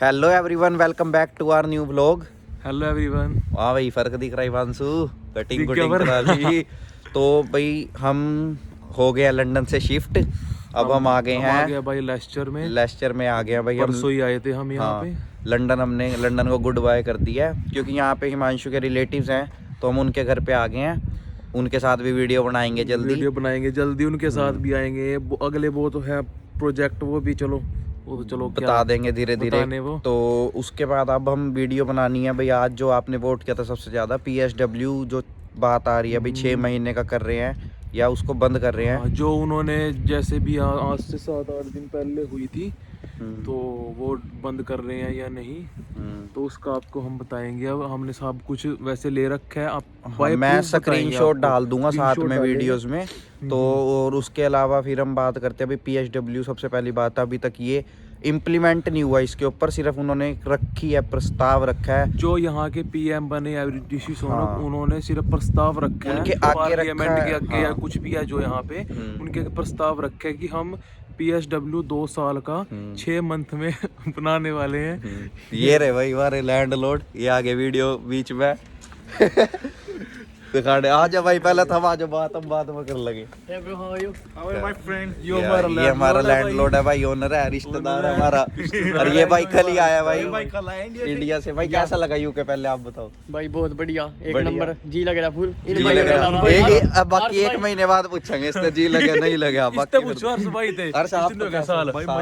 Hello everyone, welcome back to our new vlog. Hello everyone. वाह भाई, फर्क दिख रहा है वांसु, कटिंग दिख कुटिंग गया करा ली। तो भाई हम हो गया लंदन से शिफ्ट। अब हम आ गए आ हैं गया भाई लेस्टर में। लेस्टर में आ गए भाई हम। परसों ही आए थे हम यहाँ हाँ, पे। हमने लंदन को गुड बाय कर दिया है, क्योंकि यहाँ पे हिमांशु के रिलेटिव्स हैं, तो हम उनके घर पे आ गए हैं। उनके साथ भी वीडियो बनाएंगे जल्दी। उनके साथ भी आएंगे। अगले वो तो है प्रोजेक्ट, वो भी चलो बता देंगे धीरे धीरे। वो तो उसके बाद अब हम वीडियो बनानी है भाई। आज जो आपने वोट किया था सबसे ज्यादा, PSW जो बात आ रही है अभी 6 महीने का कर रहे हैं या उसको बंद कर रहे हैं। जो उन्होंने जैसे भी आज से 7-8 दिन पहले हुई थी, तो वो बंद कर रहे हैं या नहीं, तो उसका आपको हम बताएंगे। अब हमने सब कुछ वैसे ले रखा है। आप मैं स्क्रीनशॉट डाल दूंगा साथ में वीडियोस में। तो और उसके अलावा फिर हम बात करते हैं अभी PSW। सबसे पहली बात, अभी तक ये इम्प्लीमेंट नहीं हुआ, इसके ऊपर सिर्फ उन्होंने रखी है, प्रस्ताव रखा है। जो यहाँ के PM बने ऋषि सुनक, उन्होंने सिर्फ प्रस्ताव रखा है। उनके आगे पार्लियामेंट के आगे या हाँ। कुछ भी है जो यहाँ पे उनके प्रस्ताव रखे है कि हम PSW 2 साल का 6 मंथ में बनाने वाले हैं। ये रहे भाई हमारे लैंडलॉर्ड, ये आगे वीडियो बीच में दिखाने आ जा भाई। पहले तो हम आ जाओ, हम बात में कर लगे। ये हमारा लैंडलॉर्ड है भाई, ओनर है, रिश्तेदार है हमारा। और ये भाई कल ही आया भाई इंडिया से। भाई कैसा लगा यूके, पहले आप बताओ। भाई बहुत बढ़िया, एक नंबर। जी लग रहा फुल। अब बाकी 1 महीने बाद पूछेंगे इससे जी लगे नहीं लगे। आप मजा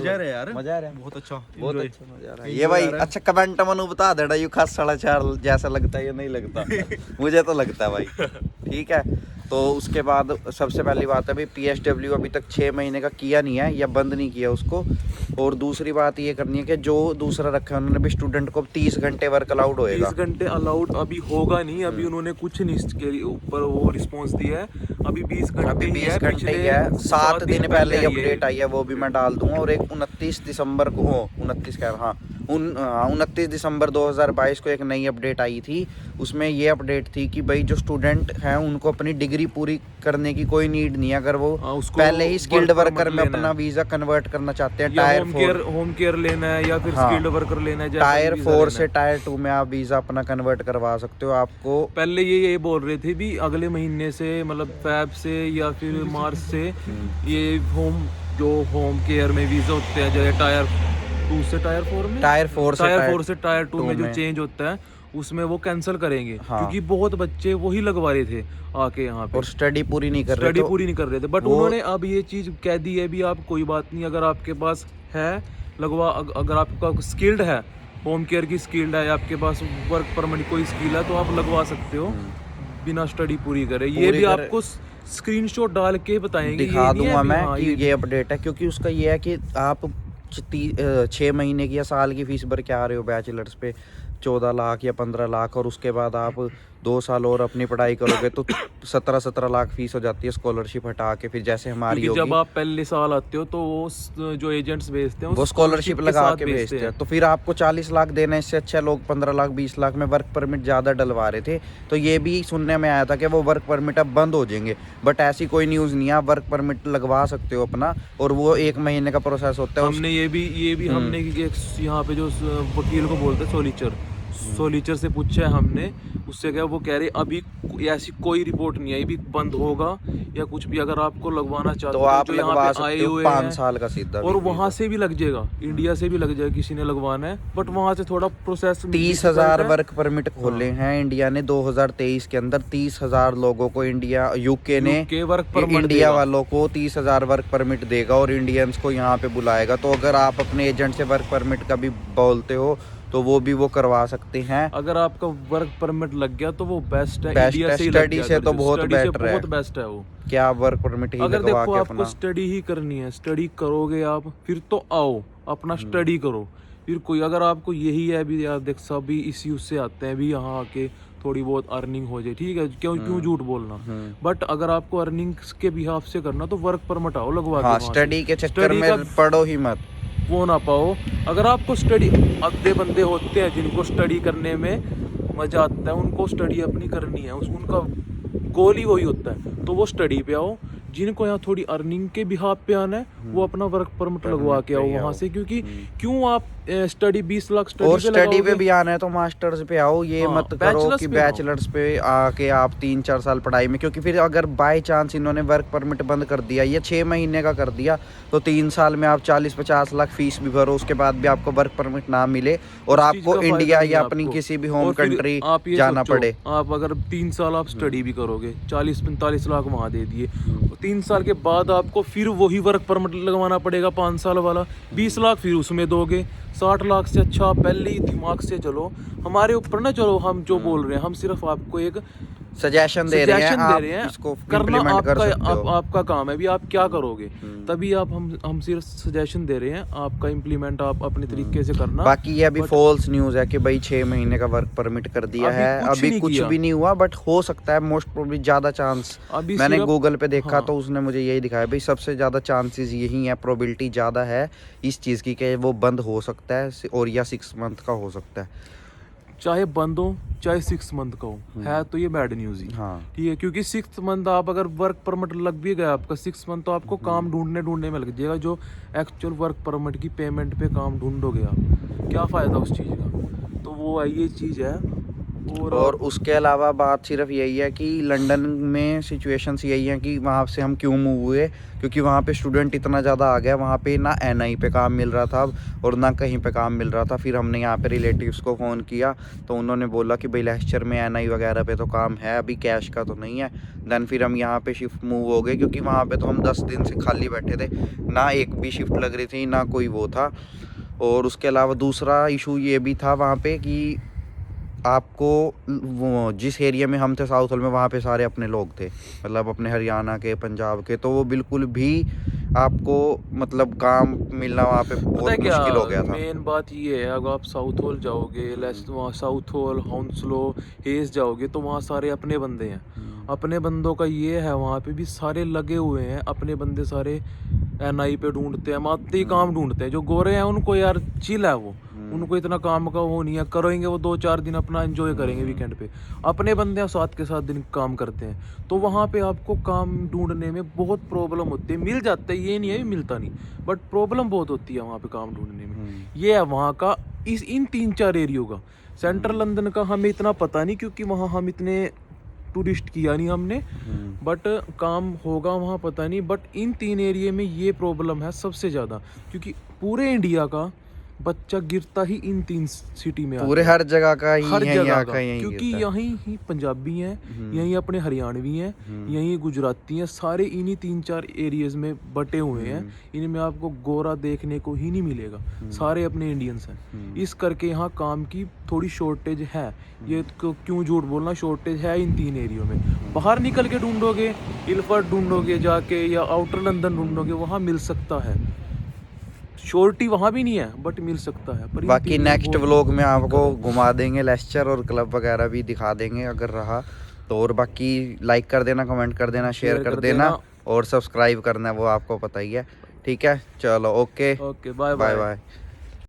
रहा यार, मजा आ रहा है, बहुत अच्छा बहुत अच्छा मजा आ रहा है। ये भाई अच्छा कमेंट मनु बता देना, यू खास 4.5 जैसा लगता है या नहीं लगता। मुझे तो लगता है भाई। ठीक है, तो उसके बाद सबसे पहली बात है भाई, PSW अभी तक 6 महीने का किया नहीं है या बंद नहीं किया उसको। और दूसरी बात ये करनी है कि जो दूसरा रखा है उन्होंने भी, स्टूडेंट को 30 घंटे वर्क अलाउड होएगा। 30 घंटे अलाउड अभी होगा नहीं। अभी उन्होंने कुछ नहीं इसके ऊपर वो रिस्पॉन्स दिया है। अभी 20 घंटे ही है। 7 दिन पहले ही अपडेट आई है, वो भी मैं डाल दूंगा। और एक 29 दिसंबर को 29 दिसंबर 2022 को एक नई अपडेट आई थी। उसमें ये अपडेट थी कि भाई जो स्टूडेंट हैं उनको अपनी डिग्री पूरी करने की कोई नीड नहीं है, अगर वो पहले ही स्किल्ड वर्कर में अपना वीजा कन्वर्ट करना चाहते हैं। टायर 4 होम केयर लेना है या फिर स्किल्ड वर्कर लेना है, टायर 4 से टायर 2 में आप वीजा अपना कन्वर्ट करवा सकते हो। आपको पहले ये बोल रहे थे भी अगले महीने से, मतलब फैब से या फिर मार्च से, ये होम केयर में वीजा होते हैं, जैसे टायर 2 से टायर 4 में, टायर 4 से टायर 2 में जो चेंज होता है उसमें वो कैंसिल करेंगे। हाँ। क्योंकि बहुत बच्चे वही लगवा रहे थे आके यहाँ पे, और स्टडी पूरी नहीं कर रहे थे। बट उन्होंने अब ये चीज कह दी है भी, आप कोई बात नहीं, अगर आपके पास है लगवा, अगर आपका स्किल्ड है, होम केयर की स्किल्ड है, आपके पास वर्क परमिट कोई स्किल है, तो आप लगवा सकते हो बिना स्टडी पूरी करे। ये भी आपको स्क्रीनशॉट डाल के बताएंगे, दिखा दूंगा मैं कि ये अपडेट है। क्योंकि उसका ये है कि आप 6 महीने की या साल की फीस भर के आ रहे हो बैचलर्स पे 14 लाख या 15 लाख, और उसके बाद आप 2 साल और अपनी पढ़ाई करोगे तो 17 लाख फीस हो जाती है, स्कॉलरशिप हटा के। फिर जैसे हमारी होगी, जब आप पहले साल आते हो तो वो जो एजेंट्स भेजते हैं वो स्कॉलरशिप लगा के भेजते हैं। तो फिर आपको 40 लाख देने से अच्छा लोग 15 लाख 20 लाख में वर्क परमिट ज़्यादा डलवा रहे थे। तो ये भी सुनने में आया था कि वो वर्क परमिट अब बंद हो जाएंगे, बट ऐसी कोई न्यूज़ नहीं है। आप वर्क परमिट लगवा सकते हो अपना, और वो 1 महीने का प्रोसेस होता है। हमने ये भी हमने यहाँ पे जो वकील को बोलते हैं सोलिचर से पूछा है हमने, उससे क्या वो कह रहे अभी ऐसी कोई रिपोर्ट नहीं आई भी बंद होगा या कुछ भी। अगर आपको लगवाना चाहते तो आप लगवा सकते हो 5 साल का सीधा, और वहाँ से भी लग जाएगा, इंडिया से भी लग जाएगा, किसी ने लगवाना है। बट वहाँ से थोड़ा प्रोसेस 30,000 वर्क परमिट खोले हैं इंडिया ने 2023 के अंदर। 30,000 लोगों को यूके ने वर्क परमिट, इंडिया वालों को 30,000 वर्क परमिट देगा और इंडियंस को यहाँ पे बुलाएगा। तो अगर आप अपने एजेंट से वर्क परमिट का भी बोलते हो तो वो भी वो करवा सकते हैं। अगर आपका वर्क परमिट लग गया तो वो बेस्ट है। इंडिया से स्टडी से तो बहुत बेटर है, बहुत बेस्ट है वो। क्या वर्क परमिट ही अगर लगवा देखो के आपको अपना स्टडी ही करनी है, स्टडी करोगे आप, फिर तो आओ अपना स्टडी करो। फिर कोई अगर आपको यही है भी यार, देख सभी इसी उससे आते हैं भी यहाँ आके थोड़ी बहुत अर्निंग हो जाए, ठीक है, क्यों झूठ बोलना। बट अगर आपको अर्निंग के बिहाफ से करना तो वर्क परमिट आओ लगवा के। स्टडी के चक्कर में पढ़ो ही मत, वो ना पाओ। अगर आपको स्टडी, आधे बंदे होते हैं जिनको स्टडी करने में मजा आता है, उनको स्टडी अपनी करनी है, उनका गोल ही वही होता है, तो वो स्टडी पे आओ। जिनको यहाँ थोड़ी अर्निंग के बिहाफ पे आना है वो अपना वर्क परमिट लगवा के आओ वहाँ से, क्योंकि क्यों आप स्टडी 20 लाख और स्टडी स्टडी पे भी आना है तो मास्टर्स पे आओ, ये हाँ, मत करो बैचलर्स कि पे आओ। बैचलर्स पे आके आप 3-4 साल पढ़ाई में, क्योंकि फिर अगर बाय चांस इन्होंने वर्क परमिट बंद कर दिया, ये 6 महीने का कर दिया, तो 3 साल में आप 40-50 लाख फीस भी भरो, उसके बाद भी आपको वर्क परमिट ना मिले और उस चीज आपको का फायदा इंडिया नहीं है या अपनी आपको। किसी भी और होम फिर कंट्री आप ये जाना सोचो, पड़े। आप अगर 3 साल आप स्टडी भी करोगे, 40-45 लाख वहाँ दे दिए, 3 साल के बाद आपको फिर वही वर्क परमिट लगवाना पड़ेगा 5 साल वाला, 20 लाख फिर उसमें दोगे, 60 लाख से अच्छा आप पहले ही दिमाग से चलो, हमारे ऊपर ना चलो, हम जो बोल रहे हैं हम सिर्फ आपको एक सजेशन दे रहे हैं, सजेशन आप दे रहे हैं, इसको करना इम्प्लीमेंट कर सकते हो। आपका काम है, अभी आप क्या करोगे तभी आप हम सिर्फ सजेशन दे रहे हैं, आपका इम्प्लीमेंट आप अपने तरीके से करना। बाकी ये अभी फॉल्स न्यूज़ है कि भाई 6 महीने का वर्क परमिट कर दिया अभी है, कुछ अभी नहीं कुछ किया। भी नहीं हुआ, बट हो सकता है, मोस्ट प्रोबेबली ज़्यादा चांस। अभी मैंने सिर्फ- गूगल पे देखा हाँ। तो उसने मुझे यही दिखाया भाई सबसे ज़्यादा चांसेस यही है, प्रोबेबिलिटी ज़्यादा है इस चीज़ की कि वो बंद हो सकता है और या 6 मंथ का हो सकता है। चाहे बंद हो चाहे 6 मंथ का हो, है तो ये बैड न्यूज़ ही, हाँ। ठीक है, क्योंकि 6 मंथ आप अगर वर्क परमिट लग भी गया आपका 6 मंथ, तो आपको काम ढूंढने में लग जाएगा, जो एक्चुअल वर्क परमिट की पेमेंट पे काम ढूंढोगे आप, क्या फ़ायदा उस चीज़ का, तो वो है ये चीज़ है। और उसके अलावा बात सिर्फ यही है कि लंदन में सिचुएशंस यही है कि वहाँ से हम क्यों मूव हुए, क्योंकि वहाँ पे स्टूडेंट इतना ज़्यादा आ गया, वहाँ पे ना एनआई पे काम मिल रहा था और ना कहीं पे काम मिल रहा था। फिर हमने यहाँ पे रिलेटिव्स को फ़ोन किया तो उन्होंने बोला कि भाई लेक्चर में एनआई वगैरह पे तो काम है, अभी कैश का तो नहीं है। देन फिर हम यहाँ पे शिफ्ट मूव हो गए, क्योंकि वहाँ पे तो हम 10 दिन से खाली बैठे थे, ना एक भी शिफ्ट लग रही थी, ना कोई वो था। और उसके अलावा दूसरा इशू ये भी था वहाँ पे कि आपको वो जिस एरिया में हम थे साउथ हॉल में, वहाँ पे सारे अपने लोग थे, मतलब अपने हरियाणा के, पंजाब के, तो वो बिल्कुल भी आपको मतलब काम मिलना वहाँ पे पता बहुत है क्या मुश्किल हो गया था। मेन बात ये है, अगर आप साउथ हॉल जाओगे, वहाँ साउथ हॉल, हाउंसलो, हेस जाओगे, तो वहाँ सारे अपने बंदे हैं। अपने बंदों का ये है, वहाँ पे भी सारे लगे हुए हैं अपने बंदे, सारे एनआई पे ढूंढते हैं, मात्र ही काम ढूंढते हैं। जो गोरे हैं उनको यार चिल है, वो उनको इतना काम का वो नहीं है, करेंगे वो 2-4 दिन अपना एंजॉय करेंगे वीकेंड पे। अपने बंदे हैं 7 के 7 दिन काम करते हैं, तो वहाँ पे आपको काम ढूंढने में बहुत प्रॉब्लम होती है। मिल जाता है, ये नहीं है मिलता नहीं, बट प्रॉब्लम बहुत होती है वहाँ पे काम ढूंढने में। ये है वहाँ का इन 3-4 एरियो का। सेंट्रल लंदन का हमें इतना पता नहीं, क्योंकि वहाँ हम इतने टूरिस्ट किया नहीं हमने, बट काम होगा वहाँ पता नहीं। बट इन 3 एरिया में ये प्रॉब्लम है सबसे ज़्यादा, क्योंकि पूरे इंडिया का बच्चा गिरता ही इन 3 सिटी में पूरे हर जगह का ही हर है, जगह यहाँ का, का यही क्योंकि गिरता है। यहीं ही पंजाबी हैं, यहीं अपने हरियाणवी हैं, यहीं गुजराती हैं, सारे इन्हीं 3-4 एरियाज में बटे हुए हैं। इनमें आपको गोरा देखने को ही नहीं मिलेगा, सारे अपने इंडियंस हैं। इस करके यहाँ काम की थोड़ी शॉर्टेज है। ये क्यों झूठ बोलना, शॉर्टेज है इन 3 एरियो में। बाहर निकल के ढूंढोगे, इल्फर्ट ढूंढोगे जाके, या आउटर लंदन ढूंढोगे, वहाँ मिल सकता है। श्योरिटी वहाँ भी नहीं है, बट मिल सकता है। पर इन बाकी 3 में नेक्स्ट बहुत व्लॉग में आपको घुमा देंगे लेक्चर और क्लब वगैरह भी दिखा देंगे अगर रहा तो। और बाकी लाइक कर देना, कमेंट कर देना, शेयर कर देना और सब्सक्राइब करना है, वो आपको पता ही है। ठीक है, चलो okay okay, bye bye bye. Bye.